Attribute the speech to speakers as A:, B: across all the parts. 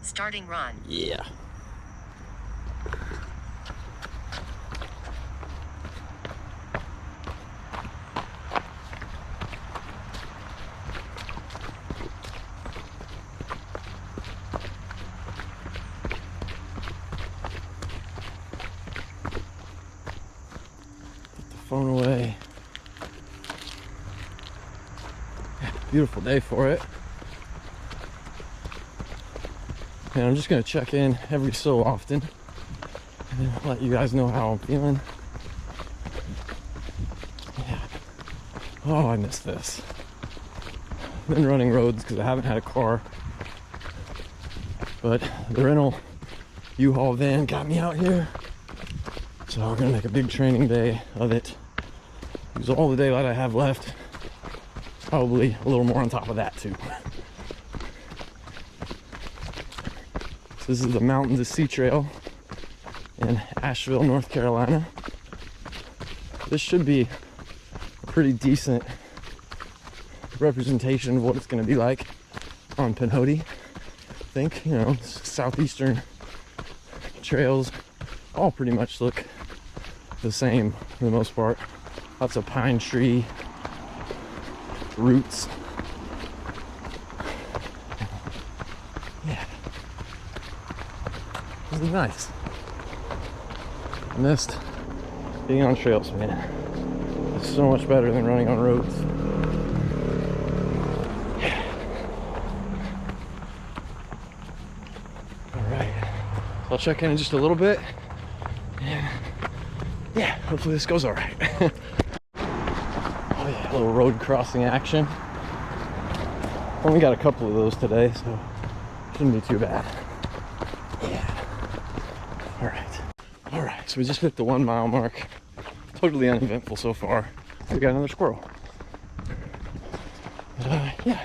A: Starting run.
B: Yeah. Put the phone away. Beautiful day for it. And I'm just gonna check in every so often and let you guys know how I'm feeling. Yeah. Oh, I miss this. I've been running roads because I haven't had a car, but the rental U-Haul van got me out here, so we're gonna make a big training day of it. Use all the daylight I have left, probably a little more on top of that too. This is the Mountain to Sea Trail in Asheville, North Carolina. This should be a pretty decent representation of what it's going to be like on Pinhoti. I think, you know, southeastern trails all pretty much look the same for the most part. Lots of pine tree roots. Yeah. This is nice. I missed being on trails, man. It's so much better than running on roads. Yeah. Alright. So I'll check in just a little bit. And yeah, hopefully this goes alright. Oh yeah, a little road crossing action. Only got a couple of those today, so shouldn't be too bad. Alright, so we just hit the 1 mile mark. Totally uneventful so far. We got another squirrel. But, yeah,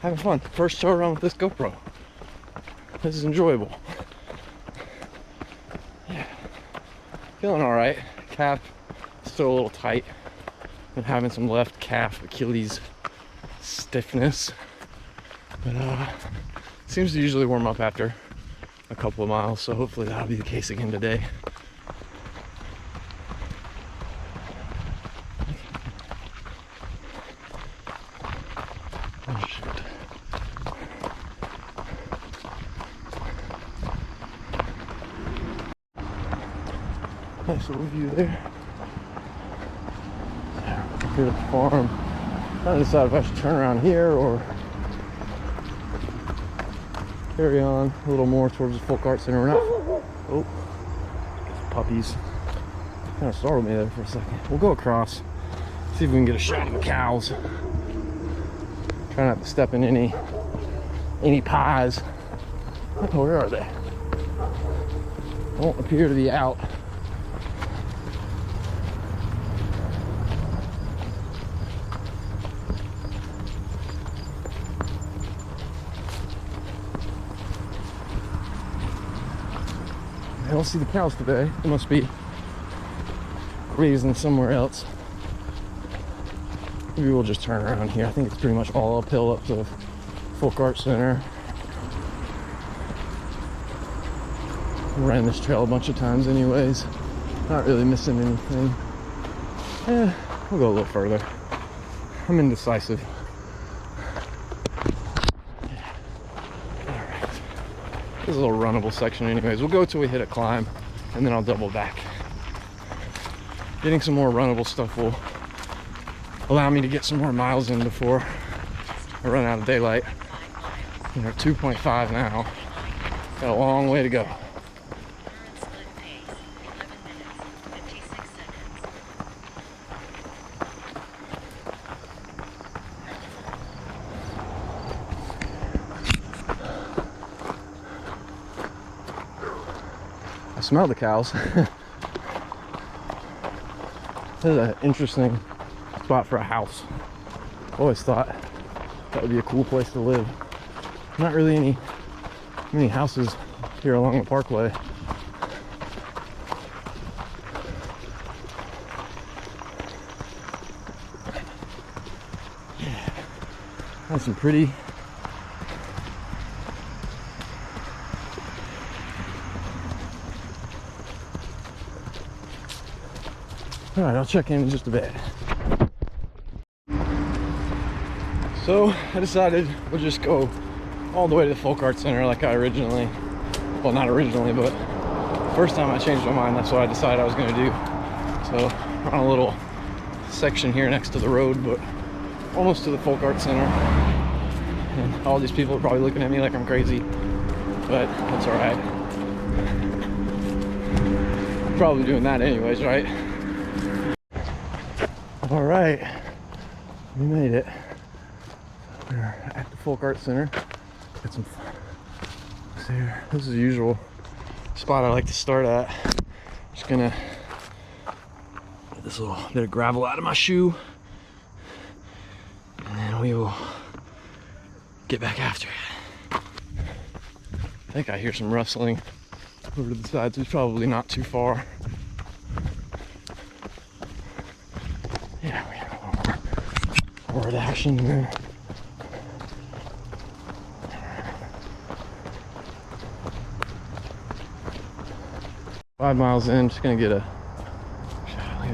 B: having fun. First show around with this GoPro. This is enjoyable. Yeah, feeling alright. Calf still a little tight. Been having some left calf Achilles stiffness. But seems to usually warm up after a couple of miles, so hopefully that'll be the case again today. Oh shoot. Nice little view there. Here at the farm. Trying to decide if I should turn around here or carry on a little more towards the folk art center. We're not. Oh, get some puppies. Kind of startled me there for a second. We'll go across, see if we can get a shot of the cows. Try not to step in any pies. Oh, where are they? Don't appear to be out. I don't see the cows today. They must be grazing somewhere else. Maybe we'll just turn around here. I think it's pretty much all uphill up to the Folk Art Center. Ran this trail a bunch of times anyways. Not really missing anything. We'll go a little further. I'm indecisive. This is a little runnable section anyways. We'll go till we hit a climb and then I'll double back. Getting some more runnable stuff will allow me to get some more miles in before I run out of daylight. We're at 2.5 now. Got a long way to go. I smell the cows. This is an interesting spot for a house. Always thought that would be a cool place to live. Not really many houses here along the parkway. Got some pretty All right, I'll check in just a bit. So I decided we'll just go all the way to the folk art center like I originally, well, not originally, but first time I changed my mind, that's what I decided I was going to do. So we're on a little section here next to the road, but almost to the folk art center. And all these people are probably looking at me like I'm crazy, but that's all right. I'm probably doing that anyways, right? All right, we made it. We're at the folk art center. Got some here. This is the usual spot I like to start at. Just gonna get this little bit of gravel out of my shoe, and then we will get back after it. I think I hear some rustling over to the sides. It's probably not too far. Yeah, we have a little more forward action here. Five miles in, just gonna get a shot.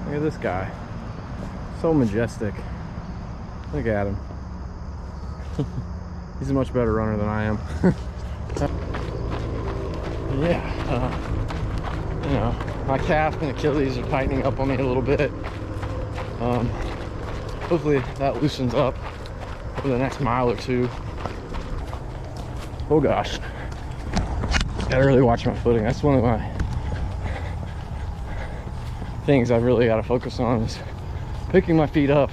B: Look at this guy. So majestic. Look at him. He's a much better runner than I am. Yeah, you know, my calf and Achilles are tightening up on me a little bit. Hopefully that loosens up for the next mile or two. Oh gosh. Gotta really watch my footing. That's one of my things I've really got to focus on, is picking my feet up,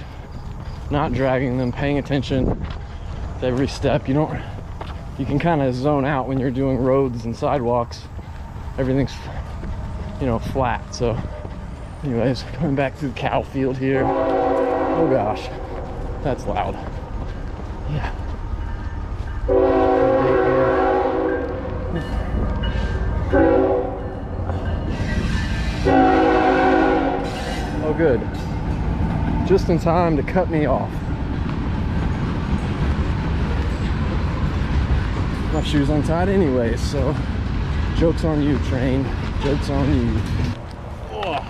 B: not dragging them, paying attention to every step. You can kind of zone out when you're doing roads and sidewalks. Everything's, you know, flat. So anyways, coming back through the cow field here. Oh gosh, that's loud. Yeah. Oh good, just in time to cut me off. My shoes untied anyways, so joke's on you, train. Joke's on you. Oh.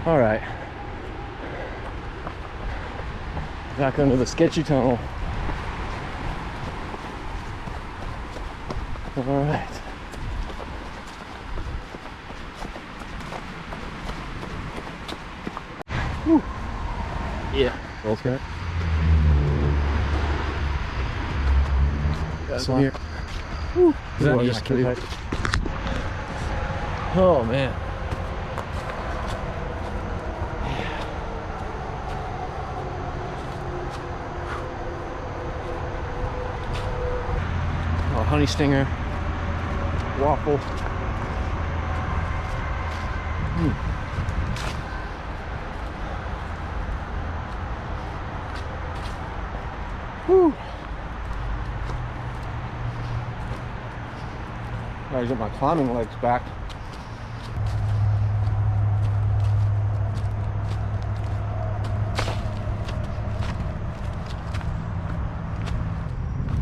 B: All right, back under the sketchy tunnel. All right. Whew. Yeah. Roll cut. Got some here. Whew. Is that just pretty tight? Oh man. Honey stinger, waffle. Whew. Gotta get my climbing legs back.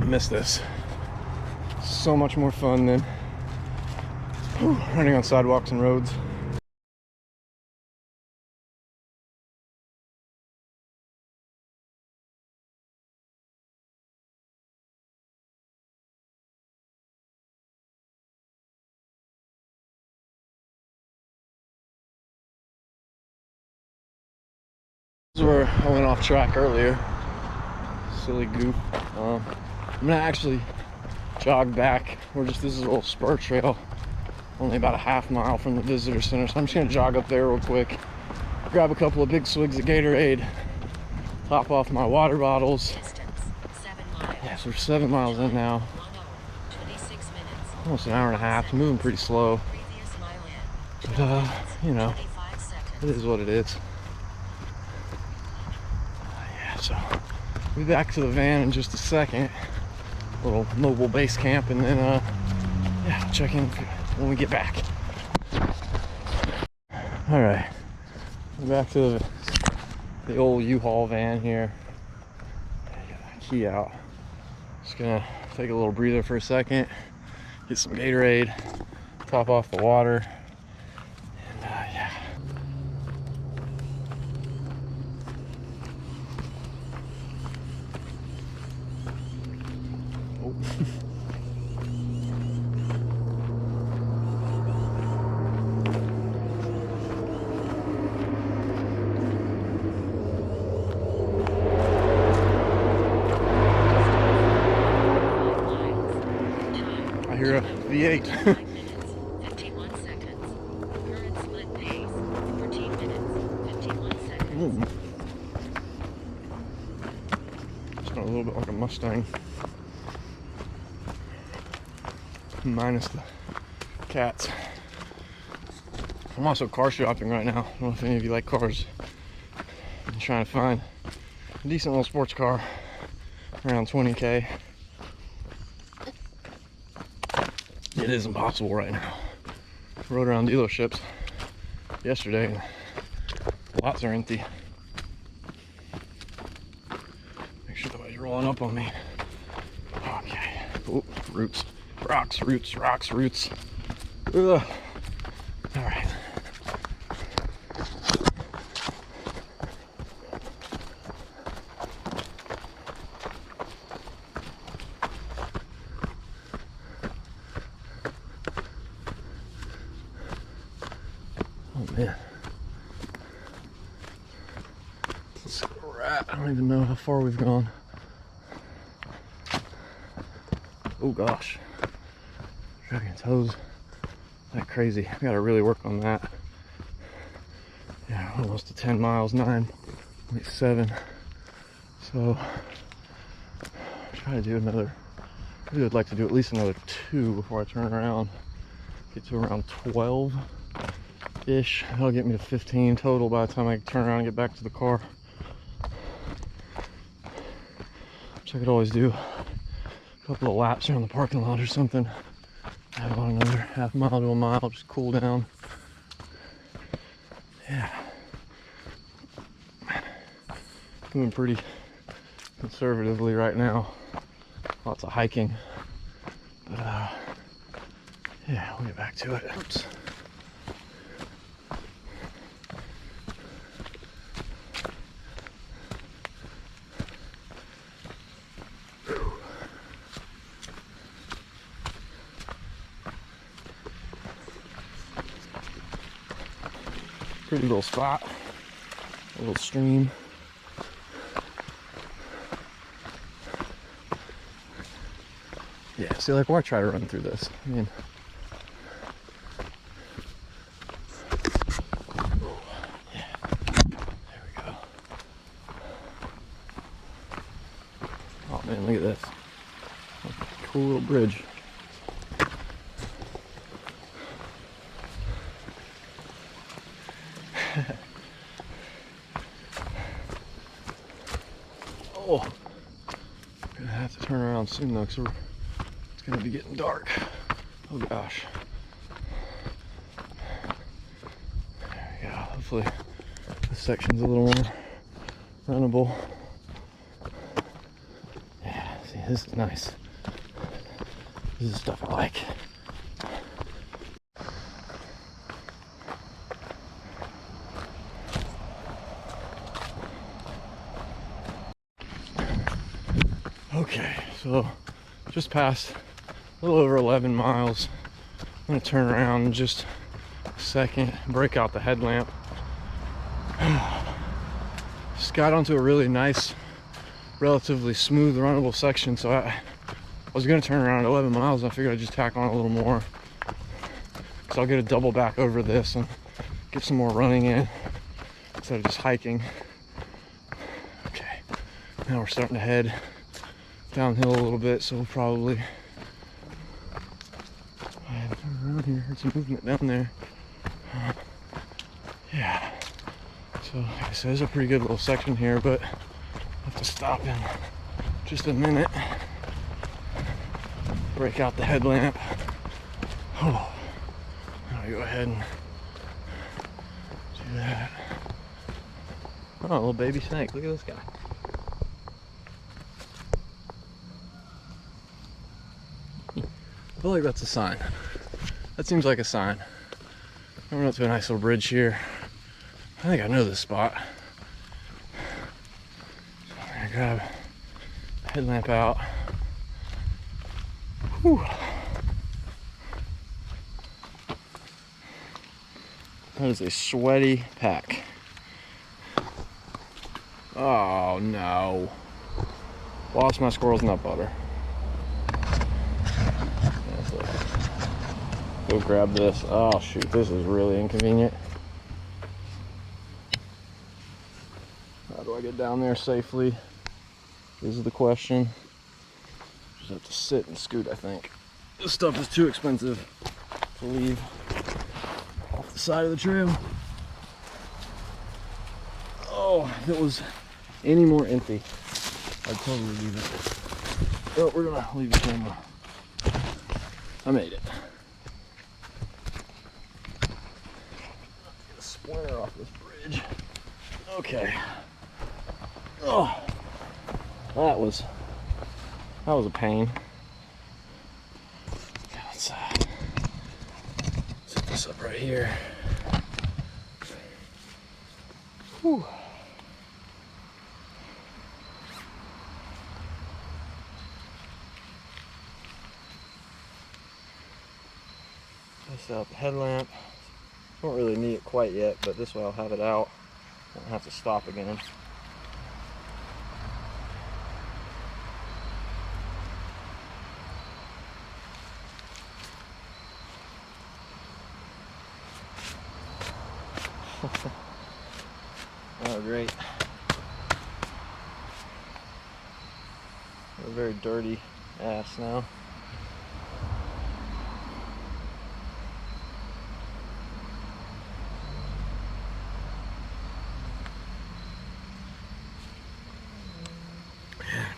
B: I miss this. So much more fun than running on sidewalks and roads. This is where I went off track earlier. Silly goof. I'm gonna actually jog back. This is a little spur trail, only about a half mile from the visitor center, so I'm just gonna jog up there real quick, grab a couple of big swigs of Gatorade, top off my water bottles. Yeah, so we're 7 miles in now, almost an hour and a half. Moving pretty slow, but you know, it is what it is. Yeah, so We'll be back to the van in just a second. Little mobile base camp, and then yeah, I'll check in when we get back. All right, we're back to the old U-Haul van here. Key out. Just gonna take a little breather for a second, get some Gatorade, top off the water, and yeah. Oh. I hear a V8.
A: 51 seconds. Current split pace. 14 minutes. 51 seconds.
B: It's a little bit like a Mustang, minus the cats. I'm also car shopping right now. I don't know if any of you like cars. I'm trying to find a decent little sports car around 20K. It is impossible right now. I rode around dealerships yesterday and lots are empty. Make sure nobody's rolling up on me. Okay. Ooh, roots. Rocks, roots, rocks, roots. Ugh. All right. Oh man. Let's go right. I don't even know how far we've gone. Oh gosh. Dragging toes like crazy. I gotta really work on that. Yeah, almost to 10 miles, 9.7. So try to do another. I really would like to do at least another 2 before I turn around. Get to around 12-ish. That'll get me to 15 total by the time I turn around and get back to the car. Which I could always do a couple of laps around the parking lot or something. Add about another half mile to a mile, just cool down. Yeah. Doing pretty conservatively right now. Lots of hiking. But yeah, we'll get back to it. Oops. Pretty little spot, a little stream. Yeah, see, like, why try to run through this? I mean, yeah, there we go. Oh man, look at this. Cool little bridge. Oh, gonna have to turn around soon though, because it's gonna be getting dark. Oh gosh. There we go. Hopefully this section's a little more runnable. Yeah, see, this is nice. This is stuff I like. Okay, so just passed a little over 11 miles. I'm gonna turn around in just a second, break out the headlamp. Just got onto a really nice, relatively smooth, runnable section, so I was gonna turn around at 11 miles. I figured I'd just tack on a little more, so I'll get a double back over this and get some more running in instead of just hiking. Okay, now we're starting to head downhill a little bit, so we'll probably turn around here. Heard some movement down there. Yeah, so like I said, it's a pretty good little section here, but I have to stop in just a minute. Break out the headlamp. Oh, I'll go ahead and do that. Oh, a little baby snake. Look at this guy. I feel like that's a sign. That seems like a sign. Coming up to a nice little bridge here. I think I know this spot. So I'm gonna grab the headlamp out. Whew. That is a sweaty pack. Oh no. Lost my squirrel's nut butter. Go grab this. Oh shoot, this is really inconvenient. How do I get down there safely? This is the question. Just have to sit and scoot, I think. This stuff is too expensive to leave off the side of the trail. Oh, if it was any more empty, I'd totally leave it. Oh, we're gonna leave the camera. I made it. Get a splinter off this bridge. Okay. Oh, that was a pain. Okay, let's set this up right here. Whew. Test out the headlamp. Don't really need it quite yet, but this way I'll have it out. Won't have to stop again. Oh, great. A very dirty ass now.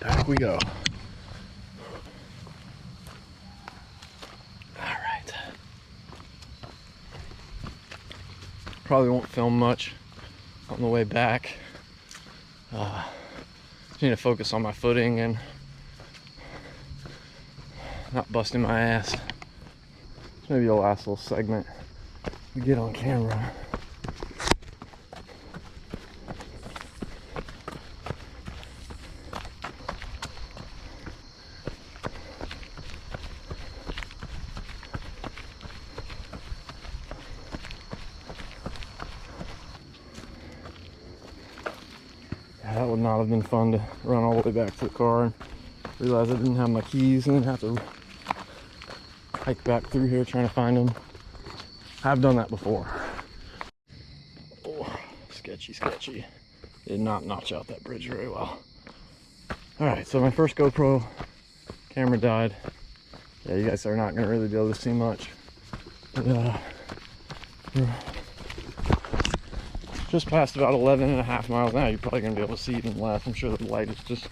B: Back we go. Alright. Probably won't film much on the way back. Just need to focus on my footing and not busting my ass. This may be the last little segment we get on camera. That would not have been fun to run all the way back to the car and realize I didn't have my keys and then have to hike back through here trying to find them. I've done that before. Oh, sketchy, sketchy. Did not notch out that bridge very well. Alright, so my first GoPro camera died. Yeah, you guys are not going to really be able to see much. But, we're just past about 11.5 miles now. You're probably going to be able to see even less. I'm sure the light is just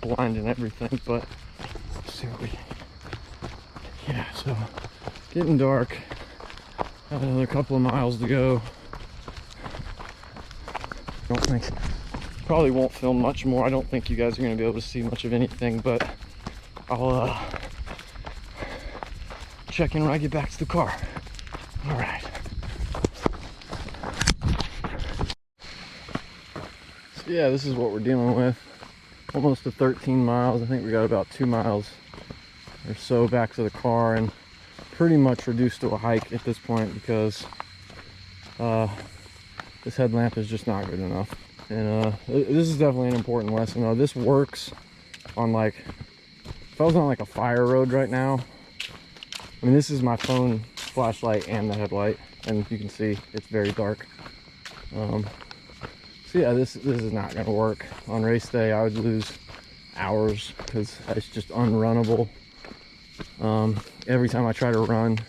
B: blinding everything, but let's see what we... Yeah, so getting dark. Got another couple of miles to go. Probably won't film much more. I don't think you guys are going to be able to see much of anything, but I'll check in when I get back to the car. All right. So yeah, this is what we're dealing with. Almost to 13 miles. I think we got about 2 miles or so back to the car, and pretty much reduced to a hike at this point because this headlamp is just not good enough. And this is definitely an important lesson. This works on, like, if I was on like a fire road right now. I mean, this is my phone flashlight and the headlight, and you can see it's very dark. So yeah, this is not going to work. On race day, I would lose hours because it's just unrunnable. Every time I try to run,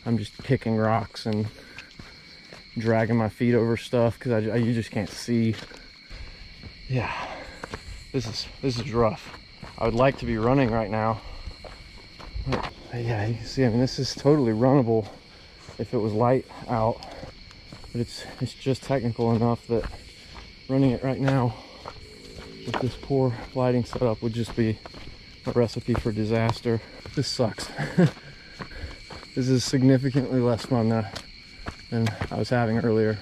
B: I'm just kicking rocks and dragging my feet over stuff because you just can't see. Yeah, This is rough. I would like to be running right now. But yeah, you can see, I mean, this is totally runnable if it was light out. But it's just technical enough that running it right now with this poor lighting setup would just be a recipe for disaster. This sucks. This is significantly less fun than I was having earlier.